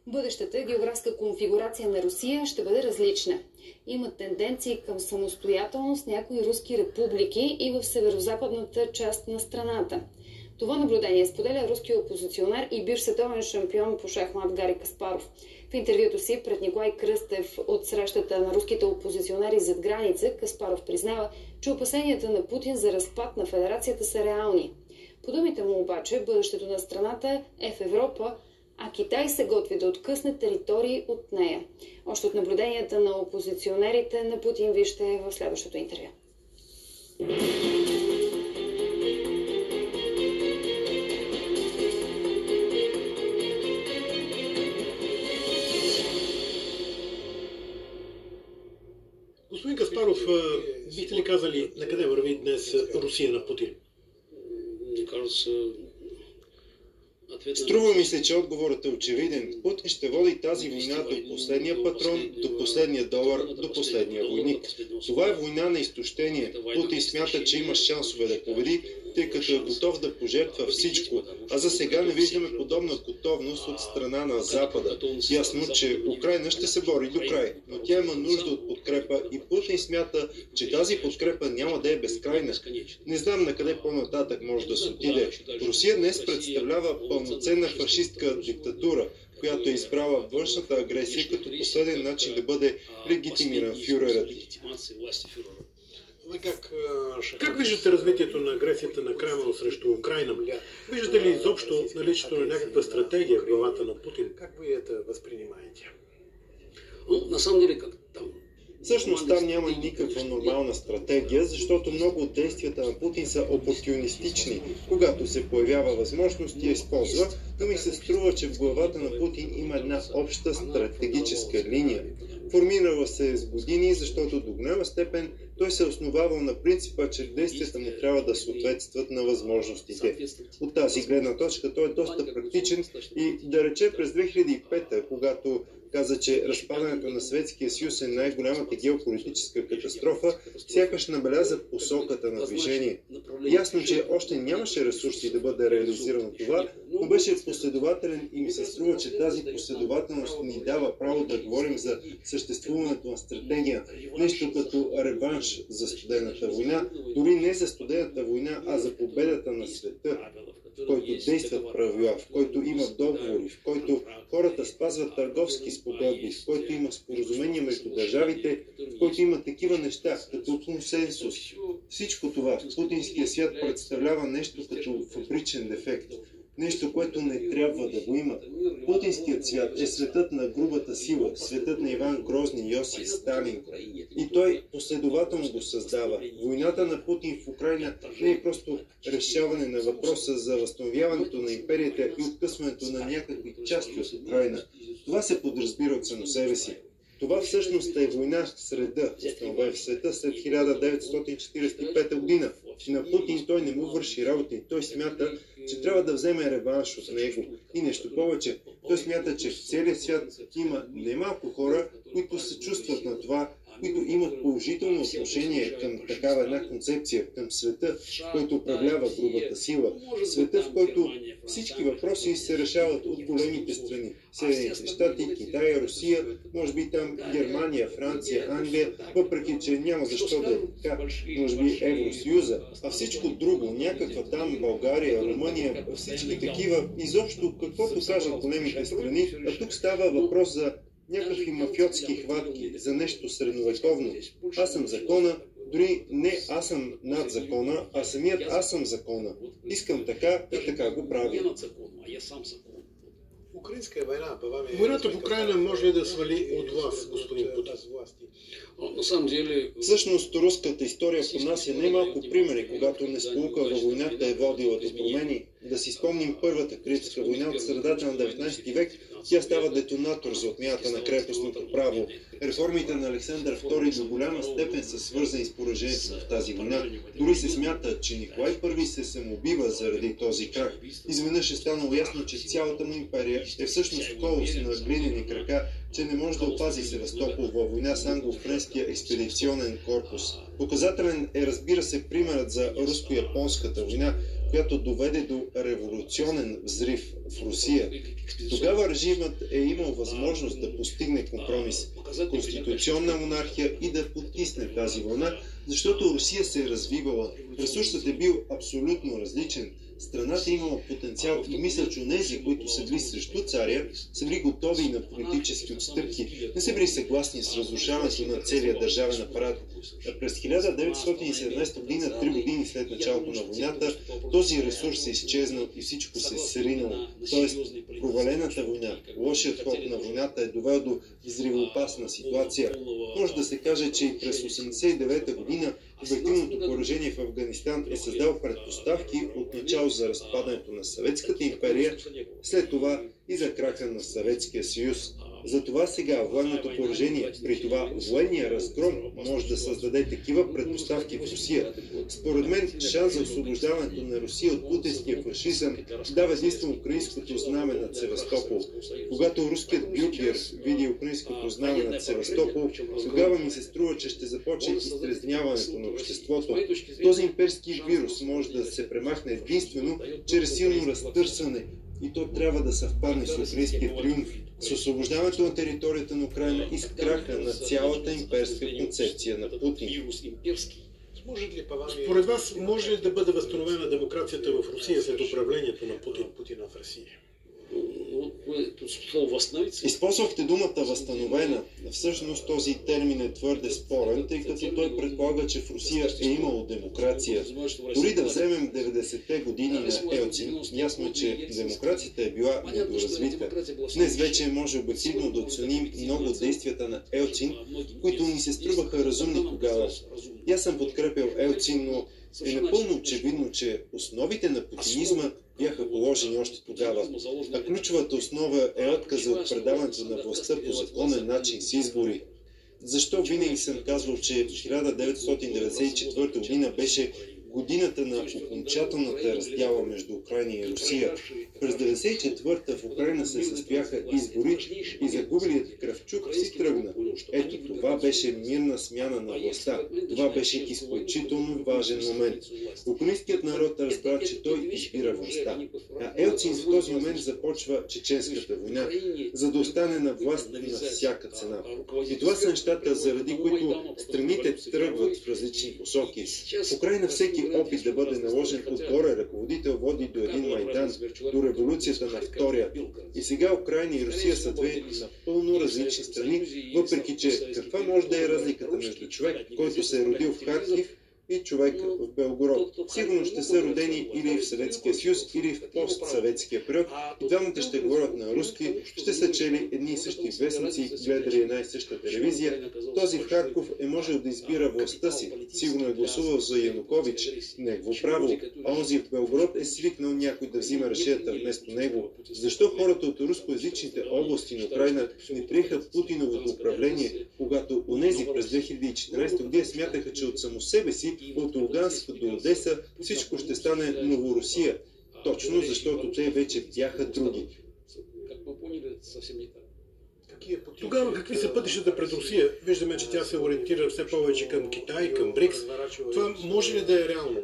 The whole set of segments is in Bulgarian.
Бъдещата географска конфигурация на Русия ще бъде различна. Има тенденции към самостоятелност някои руски републики и в северо-западната част на страната. Това наблюдение споделя руския опозиционер и бивш световен шампион по шахмат Гари Каспаров. В интервюто си пред Николай Кръстев от срещата на руските опозиционери зад граница, Каспаров признава, че опасенията на Путин за разпад на федерацията са реални. По думите му обаче, бъдещето на страната е в Европа, а Китай се готви да откъсне територии от нея. Още от наблюденията на опозиционерите на Путин вижте в следващото интервю. Господин Каспаров, бихте ли казали на къде върви днес Русия на Путин? Струва ми се, че отговорът е очевиден. Путин ще води тази война до последния патрон, до последния долар, до последния войник. Това е война на изтощение. Путин смята, че има шансове да победи, тъй като е готов да пожертва всичко. А за сега не виждаме подобна готовност от страна на Запада. Ясно, че Украйна ще се бори до край, но тя има нужда от подкрепа и Путин смята, че тази подкрепа няма да е безкрайна. Не знам на къде по-нататък може да се отиде. Русия днес представлява пълноценна фашистка диктатура, която е избрала външната агресия като последен начин да бъде легитимиран фюрерът. Как виждате развитието на агресията на Кремъл срещу Украйна? Виждате ли изобщо наличието на някаква стратегия в главата на Путин? Как ви это възпринимаете? На самом деле, как там? Всъщност там няма никаква нормална стратегия, защото много от действията на Путин са опортунистични. Когато се появява възможност, я използва, но ми се струва, че в главата на Путин има една обща стратегическа линия. Формирала се с години, защото до голяма степен той се е основавал на принципа, че действията му трябва да съответстват на възможностите. От тази гледна точка той е доста практичен и да рече през 2005, когато каза, че разпадането на Съветския съюз е най-голямата геополитическа катастрофа, сякаш набеляза посоката на движение. Ясно, че още нямаше ресурси да бъде реализирано това, но беше последователен и ми се струва, че тази последователност ни дава право да говорим за съществуването на стратегия. Нещо като реванш за студената война, дори не за студената война, а за победата на света, в който действат правила, в който има договори, в който хората спазват търговски спогодби, в който има споразумения между държавите, в който има такива неща, като консенсус. Всичко това в путинския свят представлява нещо като фабричен дефект. Нещо, което не трябва да го има. Путинският свят е светът на грубата сила, светът на Иван Грозни, Йосиф Сталин. И той последователно го създава. Войната на Путин в Украйна не е просто решаване на въпроса за възстановяването на империята и откъсването на някакви части от Украйна. Това се подразбира от само себе си. Това всъщност е война в среда, установен в света след 1945 година. На Путин той не му върши работа и той смята, че трябва да вземе реванш от него. И нещо повече, той смята, че в целия свят има немалко хора, които се чувстват на това, които имат положително отношение към такава една концепция, към света, който управлява грубата сила. Света, в който всички въпроси се решават от големите страни. Съединените щати, Китай, Русия, може би там Германия, Франция, Англия, въпреки че няма защо да е така, може би Евросъюза, а всичко друго, някаква там България, Румъния, всички такива, изобщо каквото кажат големите страни, а тук става въпрос за някакви мафиотски хватки, за нещо средновековно. Аз съм закона, дори не аз съм над закона, а самият аз съм закона. Искам така и така го правя. Войната в Украйна може ли да свали от вас, господин Путин? Всъщност, руската история понася немалко примери, когато несполука във войната е водила до промени. Да си спомним Първата Критска война от средата на 19 век, тя става детонатор за отмяната на крепостното право. Реформите на Александър II до голяма степен са свързани с поражението в тази война. Дори се смята, че Николай I се самоубива заради този крах. Изведнъж е станало ясно, че цялата му империя е всъщност колос на глинени крака, че не може да опази Севастопол във война с англо-френския експедиционен корпус. Показателен е, разбира се, примерът за руско-японската война, която доведе до революционен взрив в Русия. Тогава режимът е имал възможност да постигне компромис, конституционна монархия и да потисне тази вълна, защото Русия се е развивала. Ресурсът е бил абсолютно различен. Страната е имала потенциал и мисля, че онези, които са били срещу царя, са били готови на политически отстъпки, не са били съгласни с разрушаването на целия държавен апарат. През 1917 година, 3 години след началото на войната, този ресурс е изчезнал и всичко се е сринало. Тоест, провалената война, лошият ход на войната е довел до взривоопасна ситуация. Може да се каже, че и през 1989 година обективното поражение в Афганистан е създал предпоставки отначало за разпадането на Съветската империя, след това и за краха на Съветския съюз. Затова сега военното поражение, при това военния разгром, може да създаде такива предпоставки в Русия. Според мен, шанс за освобождаването на Русия от путинския фашизъм дава единствено украинското знаме над Севастопол. Когато руският бюргер види украинското знаме над Севастопол, тогава ми се струва, че ще започне изтрезняването на обществото. Този имперски вирус може да се премахне единствено чрез силно разтърсване, и то трябва да съвпадне с украинския триумф, с освобождаването на територията на Украина и с краха на цялата имперска концепция на Путин. Според вас, може ли да бъде възстановена демокрацията в Русия след управлението на Путина в Русия? Използвахте думата възстановена. Всъщност този термин е твърде спорен, тъй като той предполага, че в Русия е имало демокрация. Дори да вземем 90-те години на Елцин, ясно е, че демокрацията е била недоразвита. Днес вече може обективно да оценим много действията на Елцин, които ни се струваха разумни тогава. Аз съм подкрепял Елцин, но е напълно очевидно, че основите на путинизма бяха положени още тогава. А ключовата основа е отказа от предаването на властта по законен начин с избори. Защо винаги съм казвал, че 1994 година беше годината на окончателната раздяла между Украина и Русия. През 1994 в Украина се състояха избори и загубилият Кравчук си тръгна. Ето това беше мирна смяна на властта. Това беше изключително важен момент. Украинският народ разбра, че той избира властта. А Елцин в този момент започва чеченската война, за да остане на власт на всяка цена. И това са нещата, заради които страните тръгват в различни посоки. В Украина всеки опит да бъде наложен отгоре ръководител води до един Майдан, до революцията на втория. И сега Украина и Русия са две напълно различни страни, въпреки че каква може да е разликата между човек, който се е родил в Харкив, и човек в Белгород. Сигурно ще са родени или в Съветския съюз, или в постсъветския период. И двамата ще говорят на руски, ще са чели едни и същи вестници, гледали една и съща телевизия. Този в Харков е можел да избира властта си. Сигурно е гласувал за Янукович, негово право. А онзи в Белгород е свикнал някой да взима решенията вместо него. Защо хората от рускоязичните области на Украина не приеха Путиновото управление, когато онези през 2014 година смятаха, че от само себе си от Луганск до Одеса всичко ще стане Новорусия, точно защото те вече бяха други. Тогава какви са пътищата пред Русия? Виждаме, че тя се ориентира все повече към Китай, към БРИКС. Това може ли да е реално?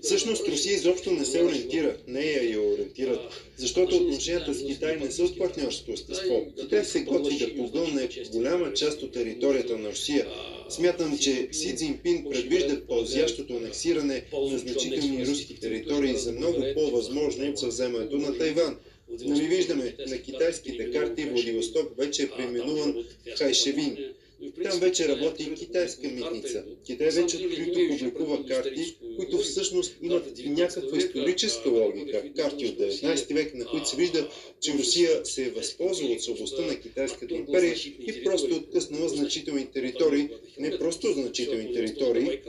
Всъщност Русия изобщо не се ориентира, нея я ориентират, защото отношенията с Китай не са от партньорско естество. Китай се готви да погълне голяма част от територията на Русия. Смятам, че Си Цзинпин предвижда пълзящото анексиране на значителни руски територии за много по-възможно от съвземането на Тайван. Нали виждаме, на китайските карти Владивосток вече е преименуван в Хайшевин. Там вече работи китайска митница. Китай вече открито публикува карти, които всъщност имат някаква историческа логика. Карти от 19 век, на които се вижда, че Русия се е възползвала от слабостта на китайската империя и просто е откъснала значителни територии. Не просто значителни територии.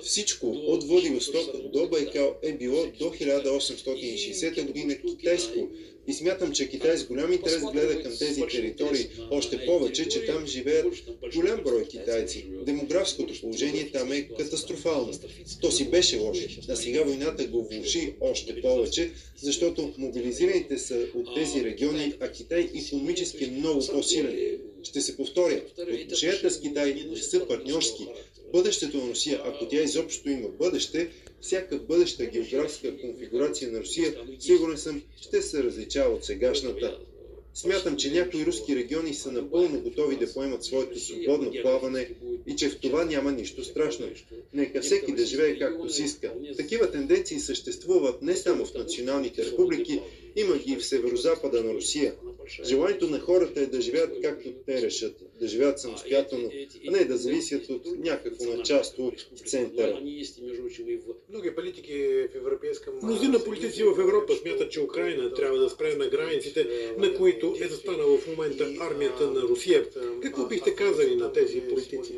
Всичко от Владивосток до Байкал е било до 1860 година китайско. И смятам, че Китай с голям интерес гледа към тези територии, още повече, че там живеят голям брой китайци. Демографското положение там е катастрофално. То си беше лошо, а сега войната го влоши още повече, защото мобилизираните са от тези региони, а Китай икономически е много по-силен. Ще се повторя, отношенията с Китай не са партньорски. Бъдещето на Русия, ако тя изобщо има бъдеще, всяка бъдеща географска конфигурация на Русия, сигурен съм, ще се различава от сегашната. Смятам, че някои руски региони са напълно готови да поемат своето свободно плаване и че в това няма нищо страшно. Нека всеки да живее както си иска. Такива тенденции съществуват не само в националните републики, има ги и в северозапада на Русия. Желанието на хората е да живеят както те решат, да живеят самостоятелно, а не да зависят от някакво началство в центъра. Мнозина политици в Европа смятат, че Украйна трябва да спре на границите, на които е застанала в момента армията на Русия. Какво бихте казали на тези политици?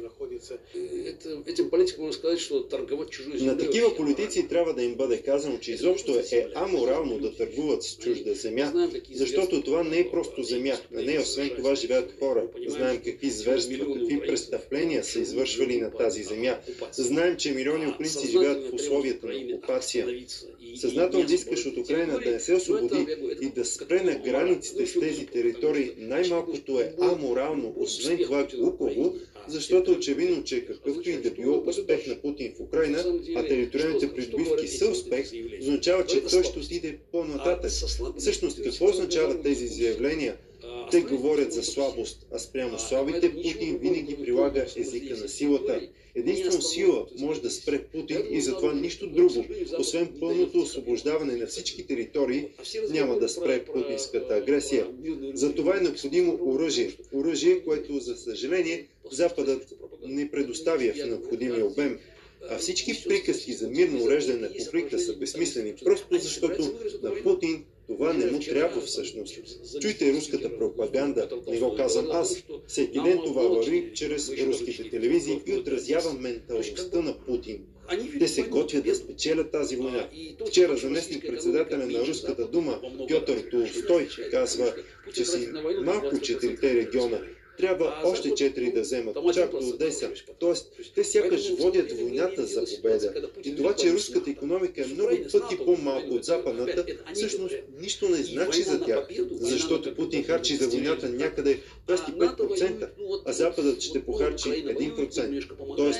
На такива политици трябва да им бъде казано, че изобщо е аморално да търгуват с чужда земя, защото това не е просто земя, на нея освен това живеят хора. Знаем какви зверства, какви престъпления са извършвали на тази земя. Знаем, че милиони украинци живеят в условията на окупация. Съзнателно да искаш от Украйна да не се освободи и да спре на границите с тези територии, най-малкото е аморално, освен това глупаво, защото очевидно, че какъвто и да било успех на Путин в Украйна, а териториалните придобивки са успех, означава, че той ще отиде по-нататък. Всъщност, какво означават тези заявления? Те говорят за слабост, а спрямо слабите Путин винаги прилага езика на силата. Единствено сила може да спре Путин и затова нищо друго, освен пълното освобождаване на всички територии, няма да спре путинската агресия. Затова е необходимо оръжие. Оръжие, което, за съжаление, Западът не предоставя в необходимия обем. А всички приказки за мирно уреждане на конфликта са безсмислени, просто защото на Путин това не му трябва всъщност. Чуйте руската пропаганда, не го казвам аз. Всеки ден това върви чрез руските телевизии и отразява менталността на Путин. Те се готвят да спечелят тази война. Вчера заместник председателя на Руската дума Пьотър Толстой казва, че си малко 4-те региона. Трябва още 4 да вземат, чак до Одеса. Тоест, те сякаш водят войната за победа. И това, че руската икономика е много пъти по-малко от западната, всъщност нищо не значи за тях. Защото Путин харчи за войната някъде 25%, а Западът ще похарчи 1%. Тоест,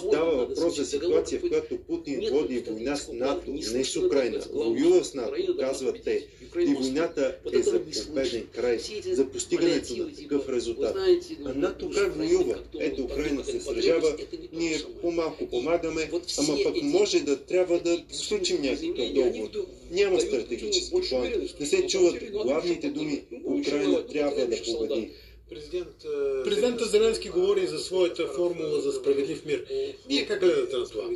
става въпрос за ситуация, в която Путин води война с НАТО, не с Украйна. Воюва с НАТО, казват те. И войната е за победен край, за постигането на такъв резултат. А НАТО как воюва? Ето Украйна се сражава, ние по-малко помагаме, ама пък може да трябва да сключим някакъв договор. Няма стратегически план. Не се чуват главните думи Украйна трябва да победи. Президентът Зеленски говори за своята формула за справедлив мир. Вие как гледате на това?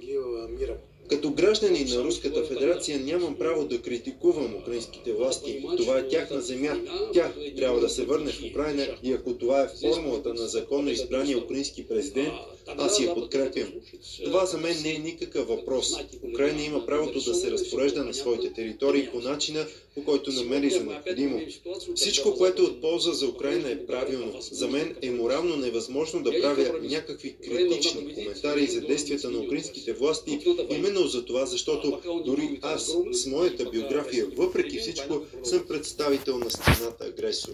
Като гражданин на Руската федерация нямам право да критикувам украинските власти. Това е тяхна земя. Тя трябва да се върне в Украйна и ако това е формулата на законно избрания украински президент, аз я подкрепям. Това за мен не е никакъв въпрос. Украйна има правото да се разпорежда на своите територии по начина, по който намери за необходимо. Всичко, което е от полза за Украйна е правилно. За мен е морално невъзможно да правя някакви критични коментари за действията на украинските власти, именно за това, защото дори аз с моята биография, въпреки всичко, съм представител на страната агресор.